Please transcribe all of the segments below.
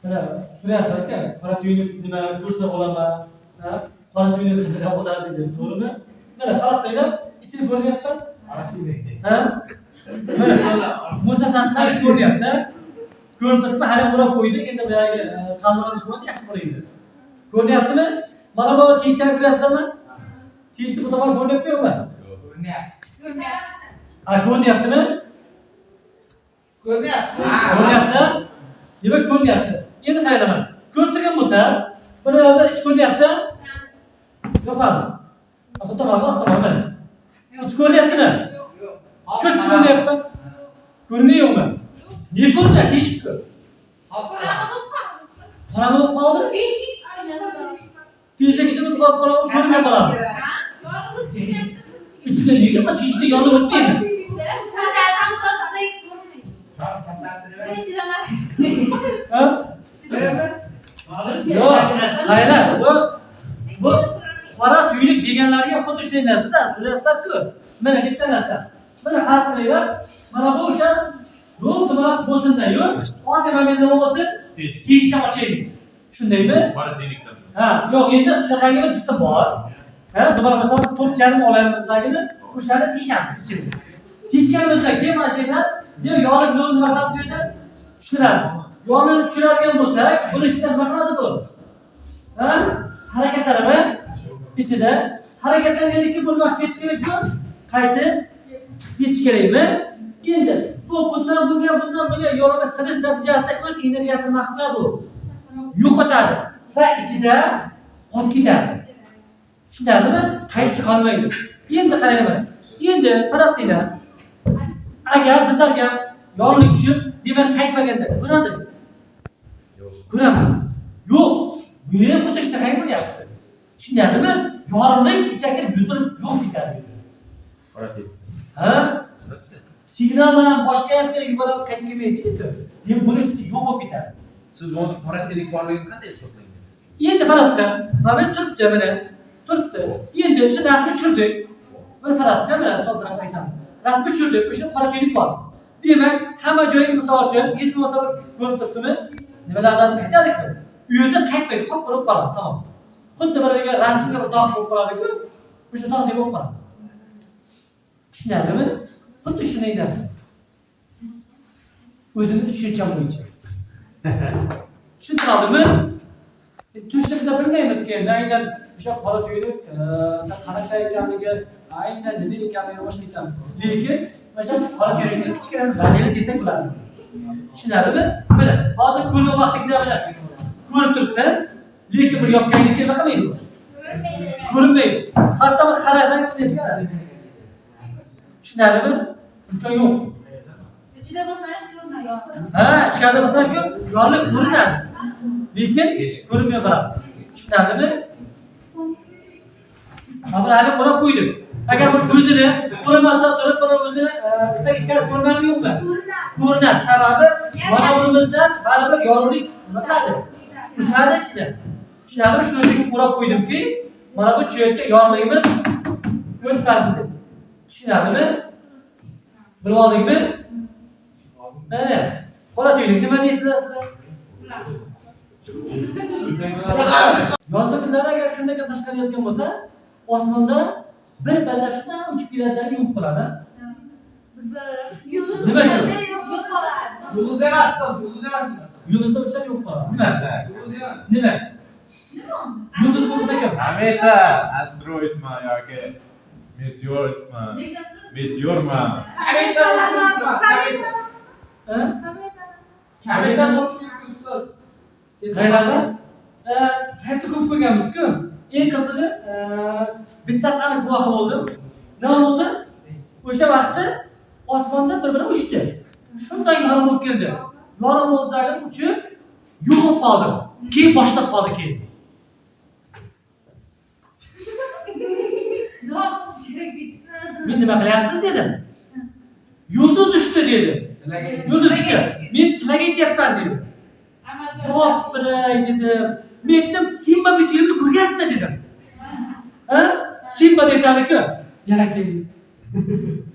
mana so'rayapsizlar-ku, qora tuynuk nima ko'rsa bo'laman, ha? Qora tuynuk qanaqa bo'ladi deb, to'g'rimi? Mana qarasanglar, ichini ko'ryapman. Ha? Musa sanqavish ko'ryapti. Ko'rib turibmi, hali o'rab qo'ydi, endi bu yerga qaldirg'ish bo'ldi, yaxshi qo'ydi. Ko'ryaptimi? Mana bu teshchani bilasizlarmi? Teshni bu tomonga ko'ryapmi yo'qmi? Ko'ryapti. Ha, ko'ryaptimi? Ko'ryapti. Ko'ryapti. Demak, ko'ryapti. Endi qarayman. Ko'rib turgan bo'lsa, buni hozir ich ko'ryapti. Yopamiz. To'xtamami? Ich ko'ryaptimi? Yo'q. Cho't ko'ryapti. Ko'rmayapmi? Ne ko'rdi? Teshib ko'r. Qorong'i bo'lib qoldi. Teshik ishimiz qolib qoladi, ko'rmay qoladi. Ichida nega bu teshni yonib o'tmaymi? Ha? Yo'q, qaylar? Bu qora tuynuk deganlarga xuddi shunday narsa-da, so'rayapsizlar-ku. Mana bitta narsa. Mana qarasanglar, mana bu o'sha do'q-do'q bo'lsin-da, yo'q. Hozir men nima bo'lsin? Teshni ochaylik. Shundaymi? Qora tuynukdan. Ha, yo'q, endi shunaqangi bir jism bor. Ha, dumar masalan to'pchani olamizligini o'shani teshamiz ichini. Teshganimizdan keyin mana shu yerdan yonib nima qilamiz bu yerda? Tushiramiz. Yonib tushiradigan bo'lsak, buni ichida nima qiladi bu? Ha? Harakatlanadi ichida. Harakatlanganlikka buni vaqt ketish kerak-ku. Qaytib ketish kerakmi? Endi bu bundan bunga yo'lga sirish natijasida o'z energiyasini nima qiladi u? Yo'qotadi va ichida qolib ketadi. Tushunarlimi? Qaytib chiqolmaydi. Endi qarayman. Endi qarasanglar. Agar bizlarga yorug'lik tushib, demak qaytmaganda ko'radi. Ko'ramiz. Yo'q. Bu yer xuddi shunaqa bo'lyapti. Tushunarlimi? Yorug'lik ichakir yutilib yo'q ketadi. Qora tuynuk. Ha? Signaldan boshqa narsaga yuboramiz, qaytib kelmaydi. Demak, buni yo'q bo'lib ketadi. Siz o'zi qora tuynuk borligini qanday isbotlaysiz? Endi farasga, mana turibdi, mana turibdi. Endi shu rasmni tushirdik. Bir farasga mana so'zdan aytamiz. Rasmni tushirdik, o'sha qora tuynuk bor. Demak, hamma joyi misol uchun yetib olsa ko'rib turibdimiz. Nimalardan qaytadi-ku? U yerda qaytmaydi, qop bo'lib qoladi, tamom. Xuddi bir rasmga bir dog' bo'lib qoladi-ku, o'sha dog'dek bo'lib qoladi. Tushunarlimi? Xuddi shunday narsa. O'zimni tushuncham bo'yicha. Tushundingizmi? Tushunsa bilmaymiz-ki, aynan o'sha qora tuynuk sen qanaqa ekanligi, aynan nima ekanligini o'shlaykan. Lekin o'sha qora tuynukni kichkina badali desak bo'ladi. Tushunarlimi? Mana hozir ko'rgan vaqtingda mana ko'rib turibsan, lekin bir yoqqanga nima qilmaydi? Ko'rinmaydi. Hatto qarasang desang. Tushunarlimi? Imkon yo'q. Ichida bo'lsangiz ko'rmaydi. Ha, ichkarida bo'lsa-ku, yorliq ko'rinadi. Lekin ko'rinmay qoladi. Tushunarlimi? Mana hali qo'rab qo'ydim. Agar bu ko'zini qo'ramasdan turib, buni o'zini ichkarida ko'rinadimi yo'qmi? Ko'rinadi. Sababi mana bunimizdan baribir yorug'lik nima qiladi? O'tadi ichida. Tushunarlimi? Shuning uchun qo'rab qo'ydimki, mana bu cho'yakka yorug'ligimiz o'tmasin deb. Tushunarlimi? Bilib oldingmi? Mana qora tuynuk nima deysizlar sizlar? Yozda kunlari agar kundaga tashqari yotgan bo'lsa, osmonda bir balla shunday uchib keladigan yo'q bo'ladi. Nima shu? Yulduz emas, yulduz emas. Yulduzda uchar yo'q bo'ladi. Nima? Yulduz emas. Nima? Yulduz bo'lsa kim? Kometa, asteroidmi yoki meteoritmi? Meteormi? Kometa bo'lsin. Ha? Kometa bo'lsin ustoz. Qayerda? Hayotda ko'p ko'rganmiz-ku. Eng qizig'i, bittasi aniq guvohi bo'ldim. Nima bo'ldi? O'sha vaqtda osmonda bir-birini uchdi. Shunday yorug' bo'lib keldi. Yorug' bo'ldagi uchib, yo'qolib qoldi. Keyin boshlab qoldi keyin. Men nima qilyapsiz dedim. Yulduz uchdi dedi. Yulduz uchdi. Men tilak aytyapman dedi. Hoppiray dedim. Men aytdim, Simba multfilmini ko'rgansizmi dedim. Ha? Simba aytadi-ku. Yana keling.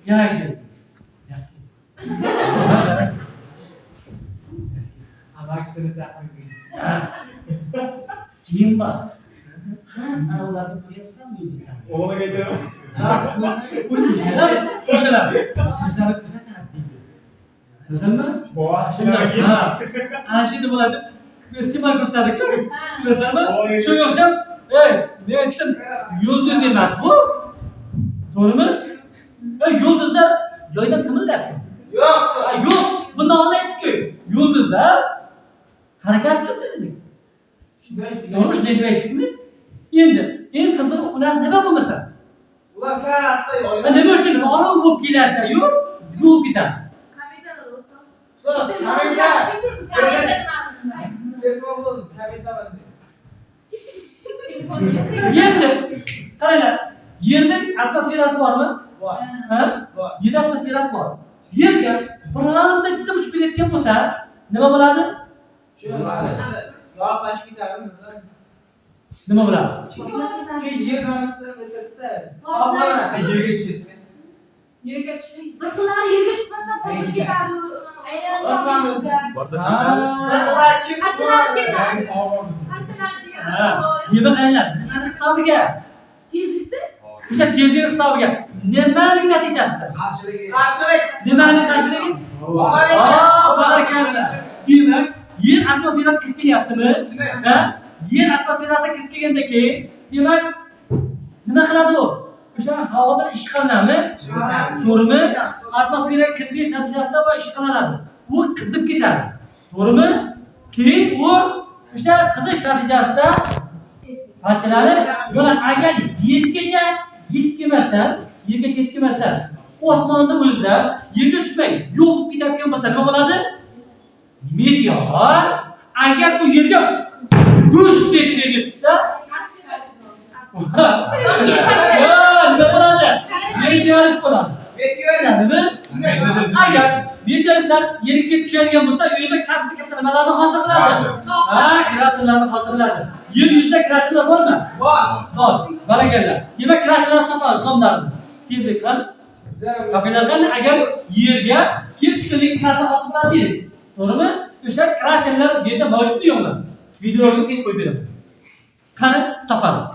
Yana keling. Aksini chaqiring. Sen bor. Ularni qo'yapsanmi yulduzlarni? O'g'liga aytaman. O'shalar bizlarni kuzatadi deydi. Bildingmi? Boshqalarga. Ha. Ana shu nima bo'ladi? Festival ko'rsatadi-ku. Bilasizmi? Shunga o'xshab, men aytdim, yulduz emas bu. To'g'rimi? Yulduzlar joyidan qimirlayapti. Yo'q. Yo'q, bundan oldin aytdik-ku. Yulduzlar harakat qiladi dedik. To'g'rimi, shunday deb aytdikmi? Endi eng qiziq ular nima bo'lmasa? Ular katta Nima uchun orol bo'lib keladi-yu, yuvib ketadi. Ustoz, kamera. Telefon bo'ldi, kamera bandi. Endi qaranglar, yerda atmosferasi bormi? Bor. Ha? Bor. Yerda atmosferasi bor. Yerga bironta jism uchib ketayotgan bo'lsa, nima bo'ladi? Yo'qlash ketadi. Nima bo'ladi? Shu yer qanisidan o'tadi-da. Oqlama, yerga tushadi. Yerga tushdi. Birxillar yerga tushmasa qo'yib ketadi. Osmon Ha. kim? Qanchalar ketadi? Yangi og'amiz. Qanchalar Ha. ketadi? Nima qaranglar? Nimani hisobiga? Tezlikda? O'sha tezlik hisobiga. Nimaning natijasida? Qarshilik. Nimaning qarshiligi? Barakalla. Demak, yer atmosferasi kirib kelyaptimi? Ha? Yer atmosferasi kirib kelgandan keyin, demak, nima qiladi u? O'sha havodan ishqalanadimi? To'g'rimi? Atmosferaga kirib kelish natijasida bu ishqalanadi. U qizib ketadi. To'g'rimi? Keyin u o'sha qizish natijasida parchalanib, ular agar yergacha yetib kelmasdan, osmonda o'zida yerga tushmay yo'q bo'lib ketadigan bo'lsa nima bo'ladi? Meteor. Agar bu yerga go'sht yerga tushsa, nima bo'ladi? Meteorit bo'ladi. Tushunadimi? Agar meteoritlar yerga kelib tushadigan bo'lsa, u yerda katta nimalarni hosil qiladi? Kraterlarni hosil qiladi. Yer yuzida kraterlar bormi? Bor. Barakalla. Demak, kraterlar topamiz nomlarini. Tezlik qil. Topinglar, agar yerga kelib tushadigan krater hosil qiladi deylik. To'g'rimi? O'sha kraterlar bu yerda mavjud yo'qmi? Videolarga qo'yib beraman. Qani topamiz.